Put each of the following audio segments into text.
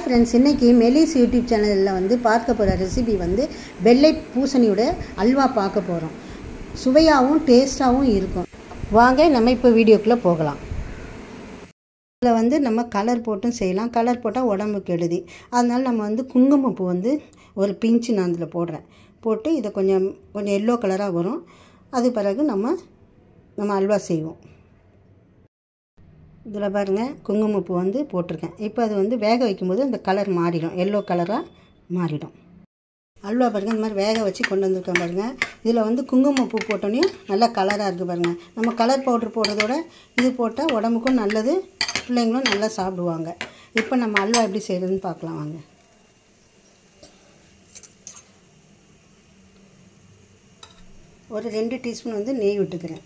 Friends इनकी malice YouTube channel வந்து பார்க்க போற ரெசிபி வந்து வெள்ளை பூசணியோட அல்வா பார்க்க போறோம். சுவையாவும் டேஸ்டாவும் இருக்கும். வாங்க நம்ம இப்போ வீடியோக்குள்ள போகலாம். இதுல வந்து நம்ம கலர் போட்டும் செய்யலாம். கலர் போட்டா உடம்புக்கு கெடுதி. அதனால நம்ம வந்து குங்குமப்பூ வந்து ஒரு பிஞ்ச் நான் அதுல போடுறேன். போட்டு இத கொஞ்சம் yellow கலரா வரும். அது பிறகு நம்ம அல்வா செய்வோம். இதில் பாருங்கள் குங்குமப்பூ வந்து போட்டிருக்கேன். இப்போ அது வந்து வேக வைக்கும்போது அந்த கலர் மாறிடும், எல்லோ கலராக மாறிடும். அல்வா பாருங்கள் இந்த மாதிரி வேக வச்சு கொண்டு வந்திருக்கேன் பாருங்கள். இதில் வந்து குங்குமப்பூ போட்டோன்னே நல்லா கலராக இருக்குது பாருங்கள். நம்ம கலர் பவுடர் போடுறதோட இது போட்டால் உடம்புக்கும் நல்லது, பிள்ளைங்களும் நல்லா சாப்பிடுவாங்க. இப்போ நம்ம அல்வா எப்படி செய்கிறதுன்னு பார்க்கலாம் வாங்க. ஒரு 2 டீஸ்பூன் வந்து நெய் விட்டுக்கிறேன்.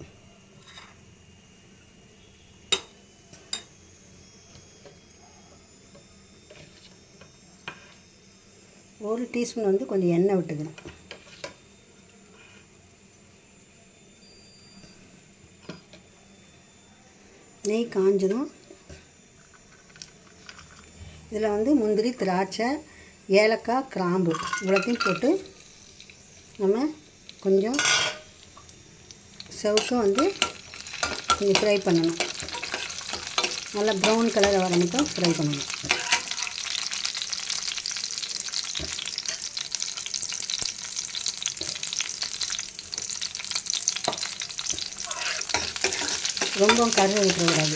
ஒரு டீஸ்பூன் வந்து கொஞ்சம் எண்ணெய் விட்டுக்கிறேன். நெய் காஞ்சதும் இதில் வந்து முந்திரி, திராட்சை, ஏலக்காய், கிராம்பு இவ்வளோத்தையும் போட்டு நம்ம கொஞ்சம் செவக்க வந்து கொஞ்சம் ஃப்ரை பண்ணணும். நல்லா ப்ரௌன் கலரை வர மட்டும் ஃப்ரை பண்ணணும். ரொம்ப கருக விட்டுறக்கூடாது.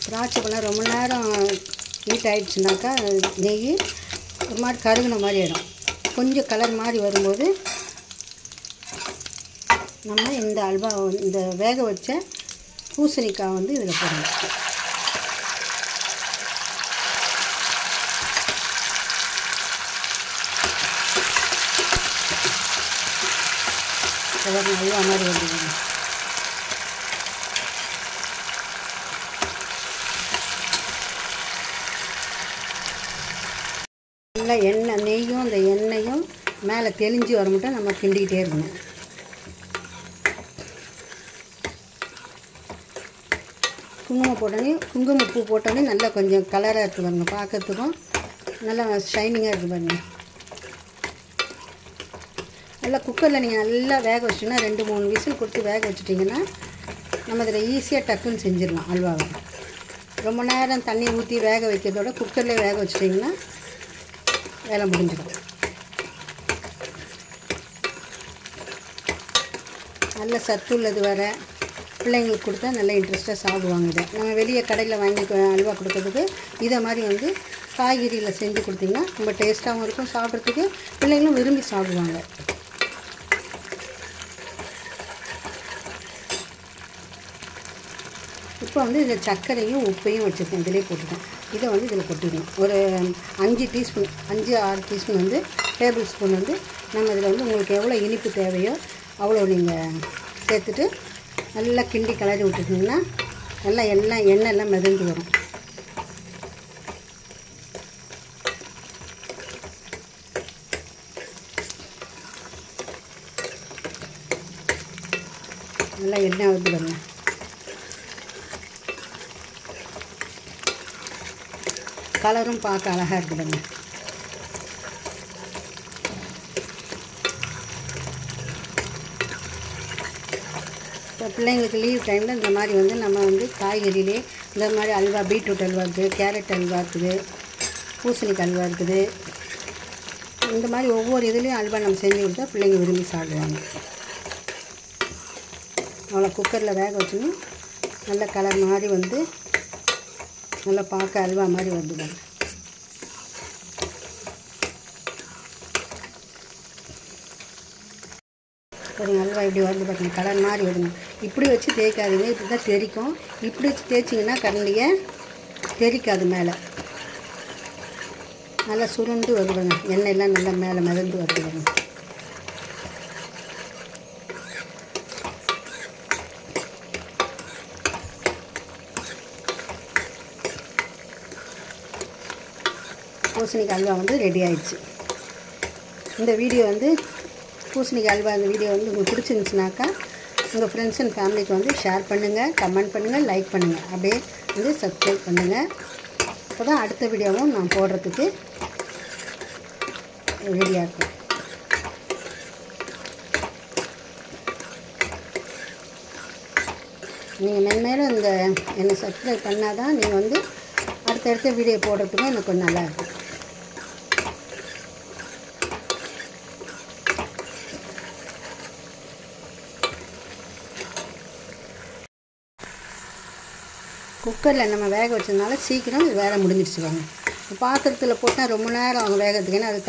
திராட்சை பழம் ரொம்ப நேரம் ஹீட் ஆகிடுச்சுனாக்கா நெய் ஒரு மாதிரி கருகின மாதிரி ஆகிடும். கொஞ்சம் கலர் மாதிரி வரும்போது நம்ம இந்த அல்வா இந்த வேக வச்ச பூசணிக்காய் வந்து இதில் போடணும். அல்வா மாதிரி வந்துடுங்க. நல்லா எண்ணெய் நெய்யும் அந்த எண்ணெயும் மேலே தெளிஞ்சு வர மட்டும் நம்ம கிண்டிக்கிட்டே இருக்கணும். குங்குமப்பூ போட்டோன்னே நல்லா கொஞ்சம் கலராக இருக்குது பாருங்க, பார்க்கறதுக்கும் நல்லா ஷைனிங்காக இருக்குது பாருங்க. நல்லா குக்கரில் நீங்கள் நல்லா வேக வச்சிட்டிங்கன்னா 2-3 விசில் கொடுத்து வேக வச்சிட்டிங்கன்னா நம்ம இதில் ஈஸியாக டக்குன்னு செஞ்சிடலாம் அல்வாவை. ரொம்ப நேரம் தண்ணி ஊற்றி வேக வைக்கிறதோட குக்கர்லேயே வேக வச்சிட்டிங்கன்னா வேலை முடிஞ்சிடும். நல்ல சத்து உள்ளது வர பிள்ளைங்களுக்கு கொடுத்தா நல்லா இன்ட்ரெஸ்ட்டாக சாப்பிடுவாங்க. இதை நம்ம வெளியே கடையில் வாங்கி அல்வா கொடுக்கறதுக்கு இதை மாதிரி வந்து காய்கறியில் செஞ்சு கொடுத்திங்கன்னா ரொம்ப டேஸ்ட்டாகவும் இருக்கும், சாப்பிட்றதுக்கு பிள்ளைங்களும் விரும்பி சாப்பிடுவாங்க. இப்போ வந்து இதில் சர்க்கரையும் உப்பையும் வச்சுருக்கேன், இதிலே போட்டுட்டேன். இதை வந்து இதில் கொட்டிடணும். ஒரு 5-6 டீஸ்பூன் வந்து டேபிள் ஸ்பூன் வந்து நம்ம இதில் வந்து உங்களுக்கு எவ்வளோ இனிப்பு தேவையோ அவ்வளோ நீங்கள் சேர்த்துட்டு நல்லா கிண்டி கலரி விட்டுட்டிங்கன்னா நல்லா எண்ணெய் எல்லாம் மிதந்து வரும். நல்லா எண்ணெய் வந்து வரணும். கலரும் பார்க்க அழகாக இருக்குதுங்க. இப்போ பிள்ளைங்களுக்கு லீவ் டைமில் இந்த மாதிரி வந்து நம்ம வந்து காய்கறியிலே இந்த மாதிரி அல்வா, பீட்ரூட் அல்வா இருக்குது, கேரட் அல்வா இருக்குது, பூசணிக்காய் அல்வா இருக்குது. இந்த மாதிரி ஒவ்வொரு இதுலேயும் அல்வா நம்ம செஞ்சு கொடுத்தா பிள்ளைங்க விரும்பி சாப்பிடுவாங்க. அவ்வளோ குக்கரில் வேக வச்சுன்னு நல்ல கலர் மாதிரி வந்து நல்லா பார்க்க அல்வா மாதிரி வந்துடுவாங்க. ஒரு அல்வா இப்படி வருது பார்த்தீங்கன்னா கலர் மாதிரி வருங்க. இப்படி வச்சு தேய்க்காதீங்க, இப்படி தான் தெரிக்கும். இப்படி வச்சு தேய்ச்சிங்கன்னா கரண்டியை தெரிக்காது. மேலே நல்லா சுருண்டு வருதுங்க, எண்ணெயெல்லாம் நல்லா மேலே மிதந்து வருதுங்க. பூசணிக்காய் அல்வா வந்து ரெடி ஆயிடுச்சு. இந்த வீடியோ வந்து பூசணிக்காய் அல்வா இந்த வீடியோ வந்து உங்களுக்கு பிடிச்சிருந்துச்சுனாக்கா உங்கள் ஃப்ரெண்ட்ஸ் அண்ட் ஃபேமிலிக்கு வந்து ஷேர் பண்ணுங்கள், கமெண்ட் பண்ணுங்கள், லைக் பண்ணுங்கள். அப்படியே வந்து சப்ஸ்கிரைப் பண்ணுங்கள். அப்போ தான் அடுத்த வீடியோவும் நான் போடுறதுக்கு ரெடியாக இருக்கும். நீங்கள் மென்மேலும் என்னை சப்ஸ்கிரைப் பண்ணால் தான் நீங்கள் வந்து அடுத்தடுத்த வீடியோ போடுறதுக்கும் எனக்கு கொஞ்சம் நல்லாயிருக்கும். குக்கரில் நம்ம வேக வச்சதுனால சீக்கிரம் வேலை முடிஞ்சிடுச்சுவாங்க. பாத்திரத்தில் போட்டால் ரொம்ப நேரம் அவங்க வேகிறதுக்கு, ஏன்னா அது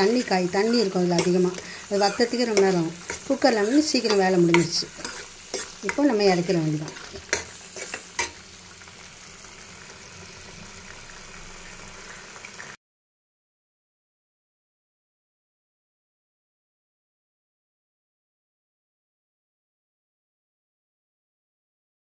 தண்ணி இருக்கும் அதில் அதிகமாக, அது வற்றத்துக்கு ரொம்ப நேரம் ஆகும். குக்கரில் வந்து சீக்கிரம் வேலை முடிஞ்சிடுச்சு. இப்போ நம்ம இறக்கிற வேண்டியதான்.